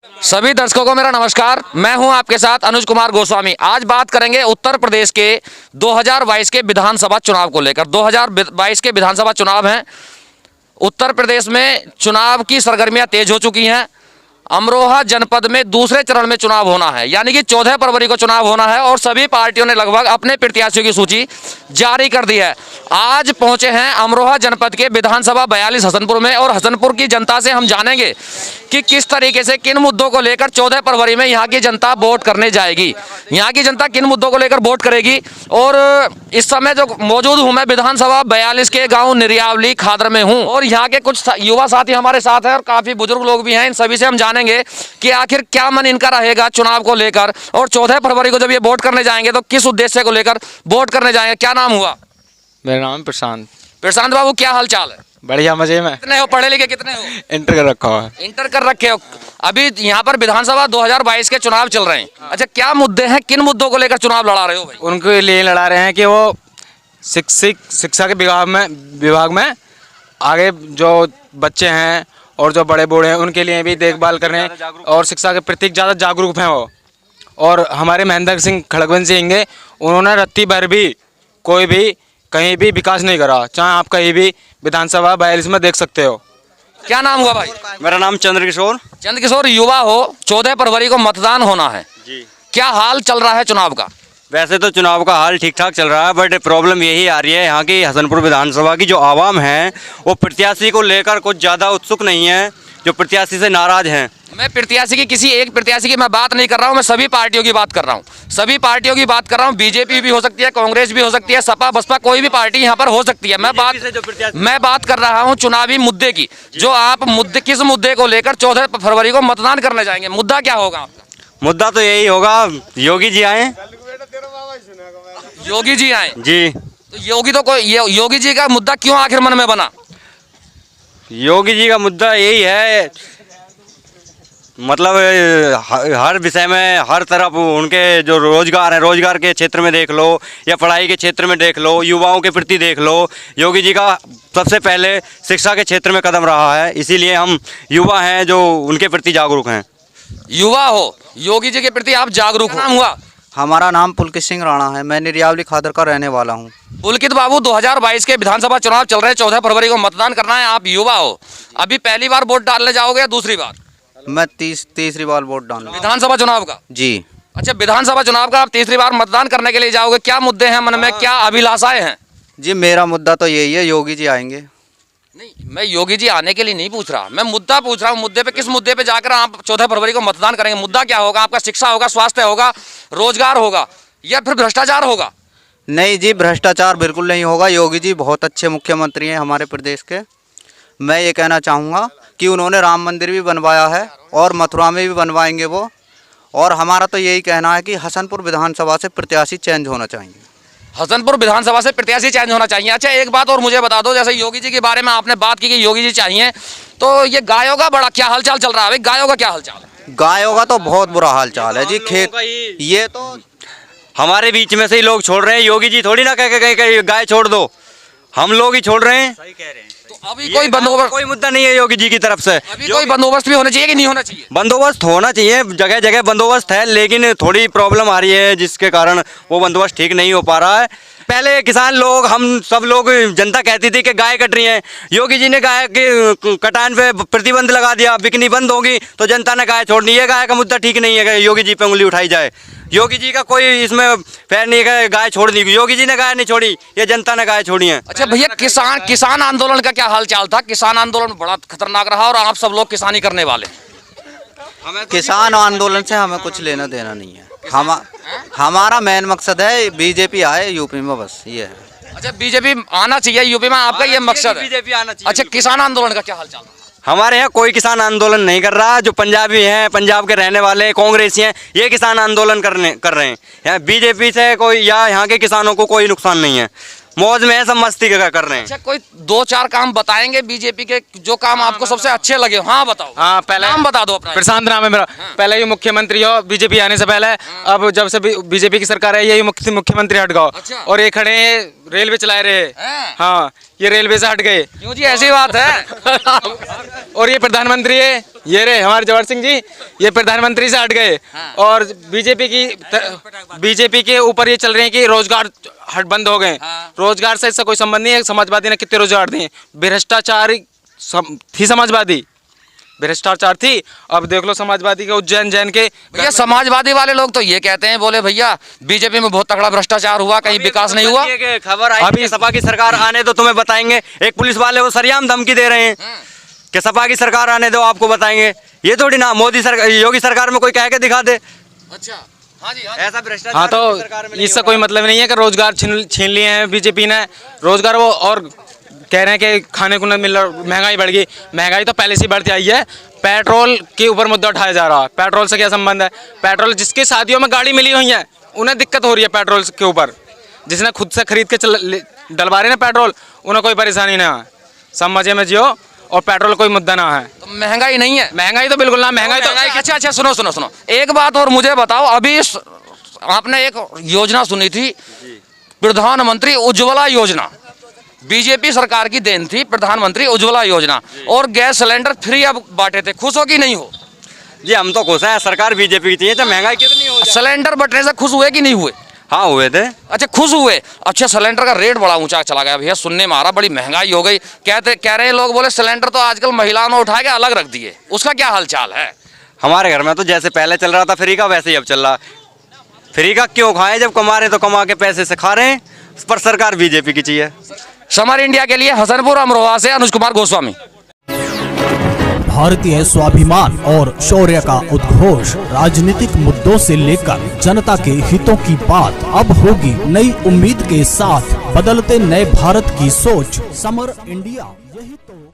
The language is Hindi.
सभी दर्शकों को मेरा नमस्कार। मैं हूं आपके साथ अनुज कुमार गोस्वामी। आज बात करेंगे उत्तर प्रदेश के 2022 के विधानसभा चुनाव को लेकर। 2022 के विधानसभा चुनाव हैं। उत्तर प्रदेश में चुनाव की सरगर्मियां तेज हो चुकी हैं। अमरोहा जनपद में दूसरे चरण में चुनाव होना है, यानी कि 14 फरवरी को चुनाव होना है और सभी पार्टियों ने लगभग अपने प्रत्याशियों की सूची जारी कर दी है। आज पहुंचे हैं अमरोहा जनपद के विधानसभा 42 हसनपुर में और हसनपुर की जनता से हम जानेंगे कि किस तरीके से किन मुद्दों को लेकर 14 फरवरी में यहाँ की जनता वोट करने जाएगी, यहाँ की जनता किन मुद्दों को लेकर वोट करेगी। और इस समय जो मौजूद हूँ मैं विधानसभा 42 के गाँव निरियावली खादर में हूँ और यहाँ के कुछ युवा साथी हमारे साथ हैं और काफ़ी बुजुर्ग लोग भी हैं। इन सभी से हम जानेंगे कि आखिर क्या मन इनका रहेगा चुनाव को लेकर और 14 फरवरी को जब ये वोट करने जाएंगे तो किस उद्देश्य को लेकर वोट करने जाएंगे। क्या नाम हुआ? मेरा नाम प्रशांत। प्रशांत बाबू, क्या हाल चाल है? बढ़िया, मजे में। कितने हो, पढ़े लिखे कितने हो? इंटर कर रखा हुआ है। इंटर कर रखे हो। अभी यहाँ पर विधानसभा 2022 के चुनाव चल रहे हैं। अच्छा, क्या मुद्दे हैं, किन मुद्दों को लेकर चुनाव लड़ा रहे हो भाई? उनके लिए लड़ा रहे हैं कि वो शिक्षा के विभाग में आगे जो बच्चे हैं और जो बड़े बूढ़े हैं उनके लिए भी देखभाल कर रहे हैं और शिक्षा के प्रति ज़्यादा जागरूक हैं वो। और हमारे महेंद्र सिंह खड़गवंशी सिंह, उन्होंने रत्ती भर भी कोई भी कहीं भी विकास नहीं करा, चाहे आप कहीं भी विधानसभा 42 में देख सकते हो। क्या नाम हुआ भाई? मेरा नाम चंद्रकिशोर। चंद्रकिशोर, युवा हो, 14 फरवरी को मतदान होना है जी। क्या हाल चल रहा है चुनाव का? वैसे तो चुनाव का हाल ठीक ठाक चल रहा है, बट प्रॉब्लम यही आ रही है यहाँ की हसनपुर विधानसभा की जो आवाम है वो प्रत्याशी को लेकर कुछ ज़्यादा उत्सुक नहीं है, जो प्रत्याशी से नाराज हैं। मैं प्रत्याशी की किसी एक प्रत्याशी की मैं बात नहीं कर रहा हूँ, मैं सभी पार्टियों की बात कर रहा हूँ। सभी पार्टियों की बात कर रहा हूँ। बीजेपी भी हो सकती है, कांग्रेस भी हो सकती है, सपा बसपा कोई भी पार्टी यहाँ पर हो सकती है। मैं बात कर रहा हूँ चुनावी मुद्दे की। जो आप किस मुद्दे को लेकर 14 फरवरी को मतदान करने जाएंगे, मुद्दा क्या होगा आपका? मुद्दा तो यही होगा, योगी जी आए। योगी जी आए जी। तो योगी जी का मुद्दा क्यों आखिर मन में बना? योगी जी का मुद्दा यही है, मतलब हर विषय में हर तरफ उनके जो रोजगार है, रोजगार के क्षेत्र में देख लो या पढ़ाई के क्षेत्र में देख लो, युवाओं के प्रति देख लो, योगी जी का सबसे पहले शिक्षा के क्षेत्र में कदम रहा है। इसीलिए हम युवा हैं जो उनके प्रति जागरूक हैं। युवा हो, योगी जी के प्रति आप जागरूक हो। नाम हुआ? हमारा नाम पुलकित सिंह राणा है। मैं निरियावली खादर का रहने वाला हूँ। पुलकित बाबू, 2022 के विधानसभा चुनाव चल रहे हैं, 14 फरवरी को मतदान करना है। आप युवा हो, अभी पहली बार वोट डालने जाओगे या दूसरी बार? मैं तीसरी बार वोट डालूंगा विधानसभा चुनाव का? जी। अच्छा, विधानसभा चुनाव का आप तीसरी बार मतदान करने के लिए जाओगे। क्या मुद्दे हैं मन में, क्या अभिलाषाएं हैं? जी, मेरा मुद्दा तो यही है, योगी जी आएंगे। नहीं, मैं योगी जी आने के लिए नहीं पूछ रहा, मैं मुद्दा पूछ रहा हूँ। मुद्दे पे, किस मुद्दे पे जाकर आप 14 फरवरी को मतदान करेंगे? मुद्दा क्या होगा आपका? शिक्षा होगा, स्वास्थ्य होगा, रोजगार होगा या फिर भ्रष्टाचार होगा? नहीं जी, भ्रष्टाचार बिल्कुल नहीं होगा। योगी जी बहुत अच्छे मुख्यमंत्री हैं हमारे प्रदेश के। मैं ये कहना चाहूँगा कि उन्होंने राम मंदिर भी बनवाया है और मथुरा में भी बनवाएंगे वो। और हमारा तो यही कहना है कि हसनपुर विधानसभा से प्रत्याशी चेंज होना चाहिए। हसनपुर विधानसभा से प्रत्याशी चेंज होना चाहिए। अच्छा, एक बात और मुझे बता दो, जैसे योगी जी के बारे में आपने बात की कि योगी जी चाहिए, तो ये गायों का बड़ा क्या हालचाल चल रहा है? गायों का क्या हालचाल है? गायों का तो बहुत बुरा हाल चाल है जी। खेत ये तो हमारे बीच में से ही लोग छोड़ रहे हैं। योगी जी थोड़ी ना कह के गाय छोड़ दो, हम लोग ही छोड़ रहे हैं। सही कह रहे हैं। तो अभी कोई बंदोबस्त, कोई मुद्दा नहीं है योगी जी की तरफ से। अभी कोई बंदोबस्त भी होना चाहिए कि नहीं होना चाहिए? बंदोबस्त होना चाहिए, जगह जगह बंदोबस्त है, लेकिन थोड़ी प्रॉब्लम आ रही है जिसके कारण वो बंदोबस्त ठीक नहीं हो पा रहा है। पहले किसान लोग, हम सब लोग, जनता कहती थी कि गाय कट रही है। योगी जी ने गाय के कटान पे प्रतिबंध लगा दिया, बिकनी बंद होगी तो जनता ने गाय छोड़नी है। गाय का मुद्दा ठीक नहीं है कि योगी जी पे उंगली उठाई जाए। योगी जी का कोई इसमें फैर नहीं है, गाय छोड़ दी। योगी जी ने गाय नहीं छोड़ी, ये जनता ने गाय छोड़ी है। अच्छा भैया, किसान आंदोलन का क्या हाल चाल था? किसान आंदोलन बड़ा खतरनाक रहा और आप सब लोग किसानी करने वाले। किसान आंदोलन से हमें कुछ लेना देना नहीं है। हमारा मेन मकसद है बीजेपी आए यूपी में, बस ये है। अच्छा, बीजेपी आना चाहिए यूपी में, आपका ये मकसद है? बीजेपी आना चाहिए। अच्छा, किसान आंदोलन का क्या हाल चाल? हमारे यहाँ कोई किसान आंदोलन नहीं कर रहा। जो पंजाबी हैं, पंजाब के रहने वाले कांग्रेसी हैं, ये किसान आंदोलन कर रहे हैं। यहाँ बीजेपी से कोई या यहाँ के किसानों को कोई नुकसान नहीं है। मौज में है, सब मस्ती कर रहे हैं। अच्छा, कोई 2-4 काम बताएंगे बीजेपी के, जो काम आपको सबसे अच्छे लगे? हाँ बताओ। हाँ, पहले नाम बता दो अपना। प्रशांत नाम है मेरा। पहले ये मुख्यमंत्री हो बीजेपी आने से पहले। अब जब से बीजेपी की सरकार है, यही मुख्यमंत्री हट गए। अच्छा। और ये खड़े रेलवे चला रहे। हाँ, ये रेलवे से हट गए। क्यों जी, ऐसी बात है? और ये प्रधानमंत्री है, ये रहे हमारे जवाहर सिंह जी, ये प्रधानमंत्री से हट गए। और बीजेपी के ऊपर ये चल रहे हैं कि रोजगार हट बंद हो गए। रोजगार से इसका कोई संबंध नहीं है। समाजवादी ने कितने रोजगार दिए? भ्रष्टाचार थी समाजवादी, भ्रष्टाचार थी। अब देख लो समाजवादी के उज्जैन जैन के। भैया समाजवादी वाले लोग तो ये कहते हैं, बोले भैया बीजेपी में बहुत तगड़ा भ्रष्टाचार हुआ, कहीं विकास नहीं हुआ। खबर आई अभी सपा की सरकार आने दो तुम्हें बताएंगे। एक पुलिस वाले को सरेआम धमकी दे रहे हैं कि सपा की सरकार आने दो आपको बताएंगे। ये थोड़ी ना मोदी सरकार योगी सरकार में कोई कह के दिखा दे। अच्छा, हाँ जी, ऐसा भ्रष्टाचार हाँ, तो इससे कोई मतलब नहीं है कि रोजगार छीन लिए हैं बीजेपी ने रोजगार। वो और कह रहे हैं कि खाने को नहीं मिल रहा, महंगाई बढ़ गई। महंगाई तो पहले से ही बढ़ती आई है। पेट्रोल के ऊपर मुद्दा उठाया जा रहा है। पेट्रोल से क्या संबंध है? पेट्रोल जिसके शादियों में गाड़ी मिली हुई है उन्हें दिक्कत हो रही है पेट्रोल के ऊपर। जिसने खुद से खरीद के डलवा रहे ना पेट्रोल, उन्हें कोई परेशानी ना है। सब मजे में जियो और पेट्रोल कोई मुद्दा ना है। तो महंगाई नहीं है? महंगाई तो बिल्कुल ना, महंगाई तो अच्छा, सुनो, एक बात और मुझे बताओ। अभी आपने एक योजना सुनी थी, प्रधानमंत्री उज्ज्वला योजना, बीजेपी सरकार की देन थी प्रधानमंत्री उज्ज्वला योजना, और गैस सिलेंडर फ्री अब बांटे थे। खुश हो कि नहीं हो? जी हम तो खुश हैं, सरकार बीजेपी की चाहिए। तो महंगाई कितनी हो सिलेंडर बंटने से खुश हुए कि नहीं हुए? हाँ हुए थे। अच्छा, खुश हुए। अच्छा, सिलेंडर का रेट बड़ा ऊंचा चला गया भैया, सुनने में आ रहा, बड़ी महंगाई हो गई। कह रहे हैं लोग, बोले सिलेंडर तो आजकल महिलाओं ने उठा के अलग रख दिए। उसका क्या हालचाल है? हमारे घर में तो जैसे पहले चल रहा था फ्री का, वैसे ही अब चल रहा। फ्री का क्यों खाएं, जब कमा रहे तो कमा के पैसे से खा रहे हैं। पर सरकार बीजेपी की चाहिए। समर इंडिया के लिए हसनपुर अमरोहा से अनुज कुमार गोस्वामी। भारतीय स्वाभिमान और शौर्य का उद्घोष, राजनीतिक मुद्दों से लेकर जनता के हितों की बात अब होगी नई उम्मीद के साथ। बदलते नए भारत की सोच, समर इंडिया, यही तो